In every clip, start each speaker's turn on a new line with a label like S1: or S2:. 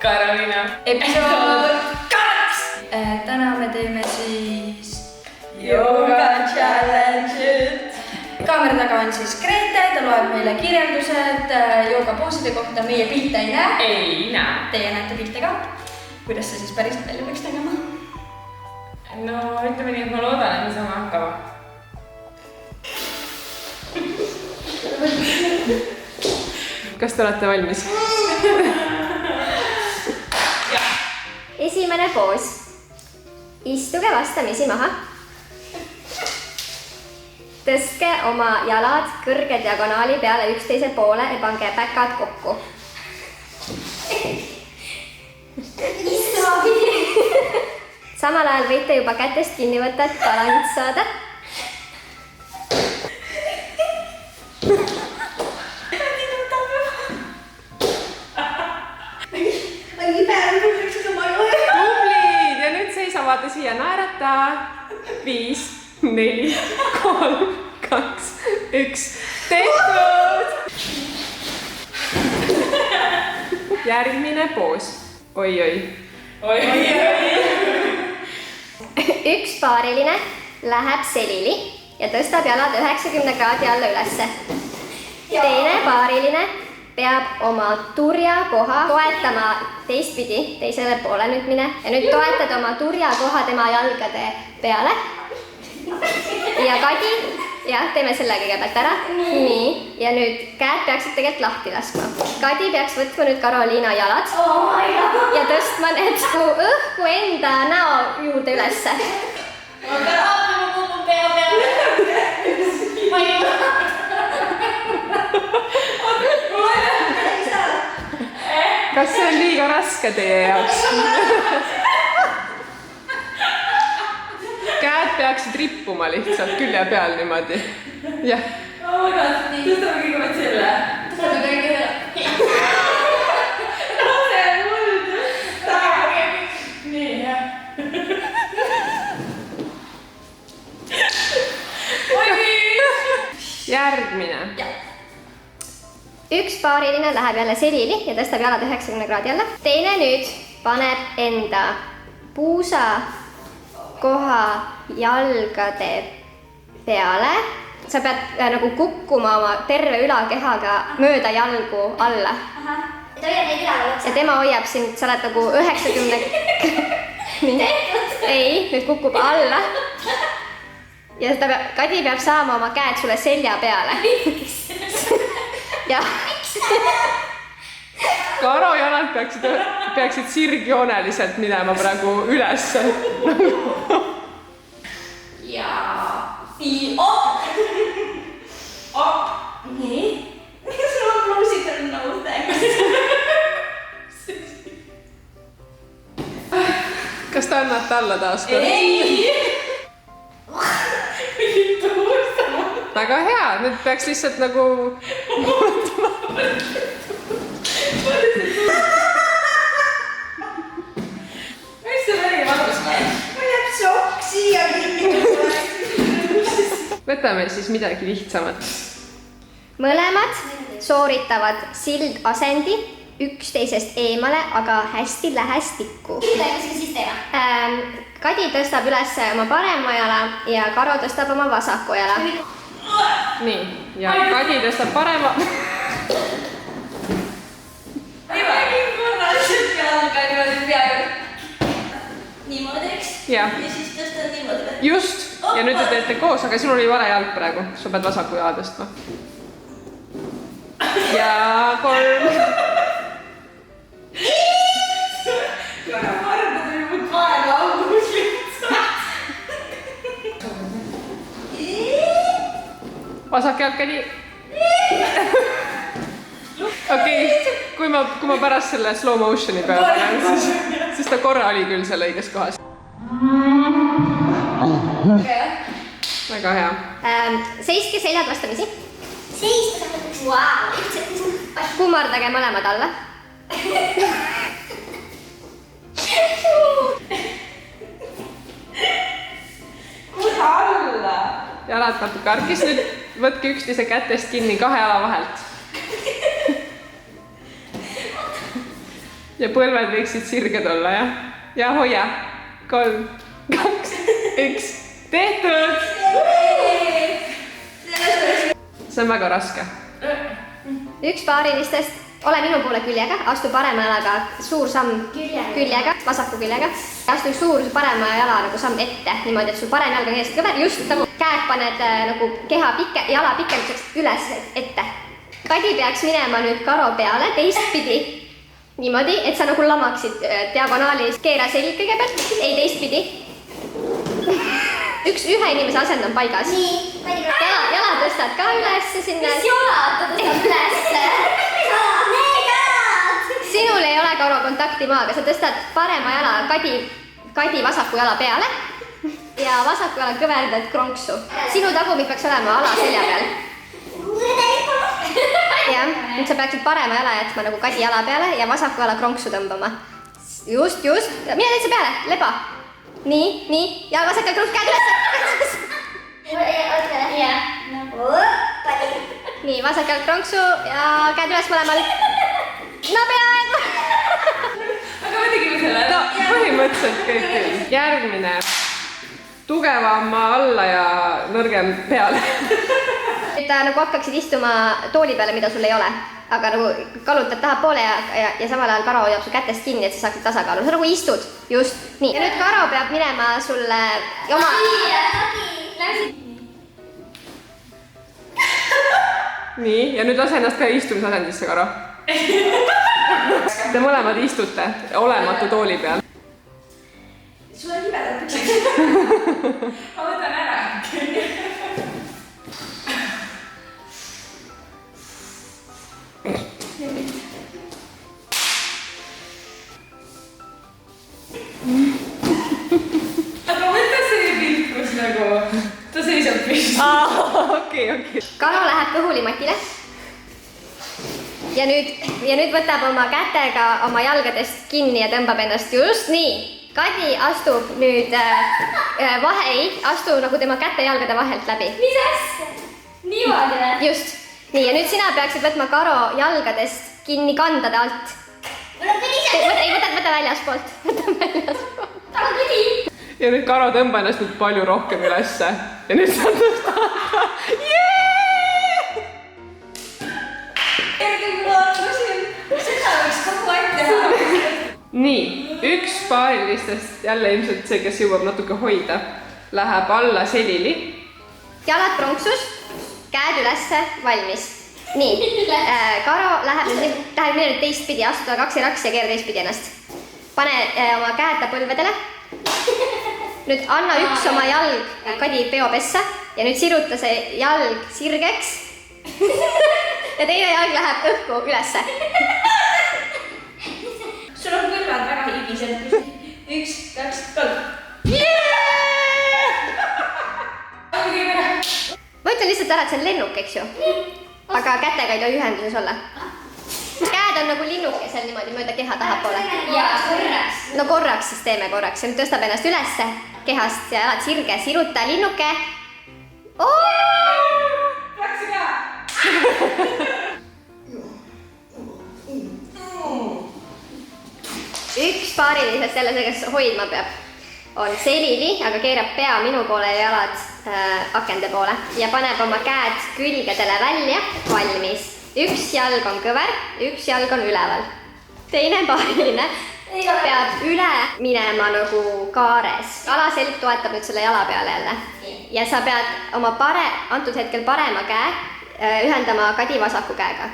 S1: Karoliina.
S2: Episood 2! Täna me teeme siis
S1: Yoga challenge'id.
S2: Kaamera taga on siis Grete, ta loeb meile kirjeldused joogapooside kohta, meie pilte ei näe.
S1: Ei näe.
S2: Teie näete pilte ka. Kuidas see siis päriselt välja peaks tegema?
S1: No ütleme nii, et ma loodan, et me saame hakkama. Kas te olete valmis?
S3: Esimene poos. Istuge vastamisi maha. Tõstke oma jalad kõrge diagonaali peale üksteise poole ja pange päkad kokku. Samal ajal võite juba kätest kinni võtta, et balanss saada.
S1: Tublid! Ja nüüd seisa, vaata siia, naerata. 5, 4, 3, 2, 1. Tehtud! Järgmine poos. Oi-oi.
S3: Üks paariline läheb selili ja tõstab jalad 90 kraadi alla ülesse. Teine paariline peab oma turja koha toetama teistpidi, teisele poole nüüd mine. Ja nüüd toetad oma turja koha tema jalgade peale. Ja Kadi, jah, teeme selle kõigepealt ära. Nii, ja nüüd käed peaksid tegelikult lahti laskma. Kadi peaks võtma nüüd Karoliina jalad ja tõstma need õhku enda näo juurde ülesse.
S4: Ma pean vaatama kogu pea peale. Ma ei ole.
S1: Kas see on liiga raske teie jaoks? Käed peaksid rippuma lihtsalt külje peal niimoodi. Jah.
S4: Oh my god, nii. Tõstame kõigepealt selle. Tõstame kõigepealt. Lase muld. Nii, jah.
S1: Järgmine.
S3: Üks paariline läheb jälle selili ja tõstab jalad 90 kraadi alla. Teine nüüd paneb enda puusa koha jalgade peale. Sa pead nagu kukkuma oma terve ülakehaga mööda jalgu alla. Ja tema hoiab sind, sa oled nagu 90... Ei, nüüd kukub alla. Ja Kadi peab saama oma käed sulle selja peale. Jah.
S1: Karo jalad peaksid sirgjooneliselt minema praegu üles.
S4: Ja. Nii, op. Nii. Sul on pluusid on nõudega.
S1: Kas te annate alla taas kord?
S4: Ei.
S1: Väga hea, nüüd peaks lihtsalt nagu...
S4: Mis see väri valus? Ma jääb šokk siia kinni.
S1: Võtame siis midagi lihtsamat.
S3: Mõlemad sooritavad sildasendi üksteisest eemale, aga hästi lähestikku. Kadi tõstab üles oma parema jala ja Karo tõstab oma vasaku jala.
S1: Nii, ja Kadi tõstab parema...
S4: Ma räägin korraliselt jalga niimoodi peaaegu. Niimoodi, eks?
S1: Ja
S4: siis tõstan niimoodi.
S1: just, ja nüüd te teete koos, aga sinul oli vale jalg praegu. Sa pead vasaku jala tõstma. Ja 3...
S4: Kuna vargu tuli mu kaela augus lihtsalt.
S1: Vasak jalg Kadi. Okei, kui ma pärast selle slow motioni peale olen, siis ta korra oli küll seal õiges kohas. Väga hea.
S3: Seiske seljad vastamisi. Kummardage mõlemad alla.
S4: Kuda alla.
S1: Jalad natuke arkis, nüüd võtke üksteise kätest kinni 2 jala vahelt. ja põlved võiksid sirged olla, jah? Ja hoia. 3, 2, 1. Tehtud! See on väga raske.
S3: Üks paarilistest, ole minu poole küljega, astu parema jalaga suur samm küljega, vasaku küljega. Astu suur parema jala nagu samm ette, niimoodi, et sul parem jalg on eest kõver, just nagu käed paned nagu keha jala pikenduseks üles ette. Kadi peaks minema nüüd Karo peale teistpidi. Niimoodi, et sa nagu lamaksid diagonaalis, keera selg kõigepealt, ei teistpidi. Ühe inimese asend on paigas. Jala tõstad ka ülesse sinna.
S4: Mis jalad ta tõstab ülesse? Need jalad!
S3: Sinul ei ole Karo kontakti maaga, sa tõstad parema jala Kadi vasaku jala peale ja vasaku jala kõverdad kronksu. Sinu tagumik peaks olema ala selja peal. Jah, nüüd sa peaksid parema jala jätma nagu Kadi jala peale ja vasaku jala kronksu tõmbama. Just. Mine täitsa peale, leba. Nii. Ja vasak jala kronksu, käed üles. Nii, vasak jala kronksu ja käed üles mõlemal. No peaaegu.
S1: Aga me tegime selle. No, põhimõtteliselt kõik küll. Järgmine. Tugevama alla ja nõrgem peale.
S3: Et nagu hakkaksid istuma tooli peale, mida sul ei ole. Aga nagu kallutad tahapoole ja samal ajal Karo hoiab su kätest kinni, et sa saaksid tasakaalu. Sa nagu istud. Just. Nii. Ja nüüd Karo peab minema sulle oma...
S1: Nii, ja nüüd lase ennast ka istumisasendisse, Karo. Te mõlemad istute olematu tooli peal.
S2: Sul on libedad püksid. Ma võtan ära.
S5: Aga mõtle see pilt, kus nagu ta seisab püsti.
S1: Okei.
S3: Karo läheb kõhulimatile. Ja nüüd võtab oma kätega oma jalgadest kinni ja tõmbab ennast just nii. Kadi astub nüüd astu nagu tema käte-jalgade vahelt läbi.
S4: Mis asja? Niimoodi või?
S3: Just. Nii, ja nüüd sina peaksid võtma Karo jalgadest kinni kandade alt.
S4: Mul on kõdi see.
S3: Võta väljaspoolt.
S4: Aga kõdi.
S1: Ja nüüd Karo tõmba ennast nüüd palju rohkem ülesse. Ja nüüd sa tõstad.
S2: Seda võiks kogu aeg teha.
S1: Nii, üks paarilistest, jälle ilmselt see, kes jõuab natuke hoida, läheb alla selili.
S3: Jalad pronksus, käed ülesse, valmis. Nii, Karo läheb nüüd teistpidi, astuda 2 raks ja keera teistpidi ennast. Pane oma käed ta põlvedele. Nüüd anna üks oma jalg Kadi peopessa ja nüüd siruta see jalg sirgeks. Ja teine jalg läheb õhku ülesse.
S2: Sul on kõrvad väga higised. 1, 2, 3.
S3: Ma ütlen lihtsalt ära, et see on lennuk, eks ju? Aga kätega ei tohi ühenduses olla. Käed on nagu linnukesel niimoodi mööda keha tahapoole.
S4: Ja korraks.
S3: No korraks siis teeme korraks. Ja nüüd tõstab ennast ülesse kehast ja jalad sirge, siruta linnuke.
S5: Läks ka.
S3: Üks paarilisest jälle see, kes hoidma peab, on selili, aga keerab pea minu poole ja jalad akende poole ja paneb oma käed külgedele välja, valmis. Üks jalg on kõver, üks jalg on üleval. Teine paariline peab üle minema nagu kaares. Alaselg toetab nüüd selle jala peale jälle. Ja sa pead oma antud hetkel parema käe ühendama Kadi vasaku käega.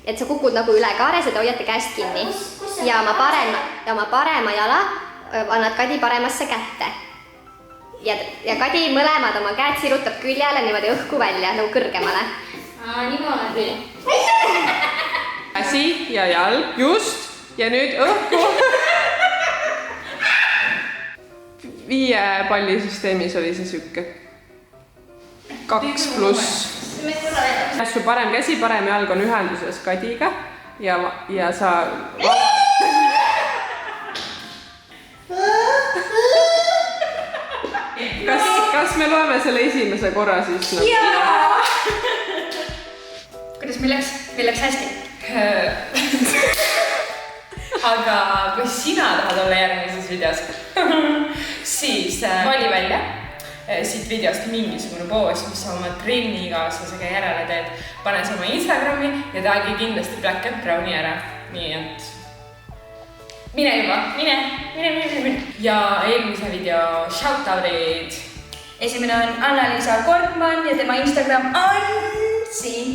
S3: Et sa kukud nagu üle kaares ja te hoiate käest kinni. Ja oma parema jala annad Kadi paremasse kätte. Ja Kadi mõlemad oma käed sirutab küljele niimoodi õhku välja, nagu kõrgemale.
S4: Niimoodi.
S1: Käsi ja jalg, just. Ja nüüd õhku. 5 pallisüsteemis oli see sükke. 2+. Su parem käsi, parem jalg on ühenduses Kadiga ja sa... Kas me loeme selle esimese korra siis?
S2: Jaa! Kuidas meil läks hästi?
S5: aga kui sina tahad olla järgmises videos, siis vali välja siit videost mingisugune poos, mis sa oma trennikaaslasega järele teed. Pane see oma Instagrami ja tagi kindlasti Black & Browni ära. Nii et mine juba, mine. Ja eelmise video shoutout'id.
S2: Esimene on Anna-Liisa Korkman ja tema Instagram on siin.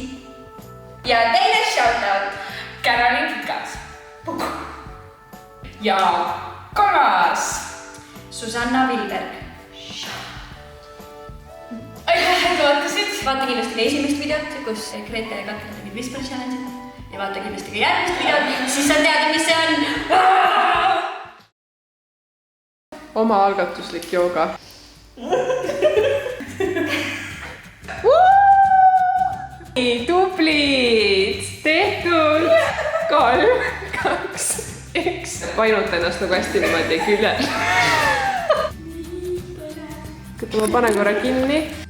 S2: Ja teine shoutout.
S5: Carolin Kikas. Ja kolmas.
S2: Susanna Vilberg.
S5: Aitäh, et vaatasid.
S2: Vaata kindlasti ka esimest videot, kus Grete ja Katrin tegid Whisper Challenge'id. Ja vaata kindlasti ka järgmist videot, siis sa teada, mis see on.
S1: Omaalgatuslik jooga. Nii, tublid! Tehtud! 3, 2, 1. Painuta ennast nagu hästi niimoodi küljel. Ma panen korra kinni.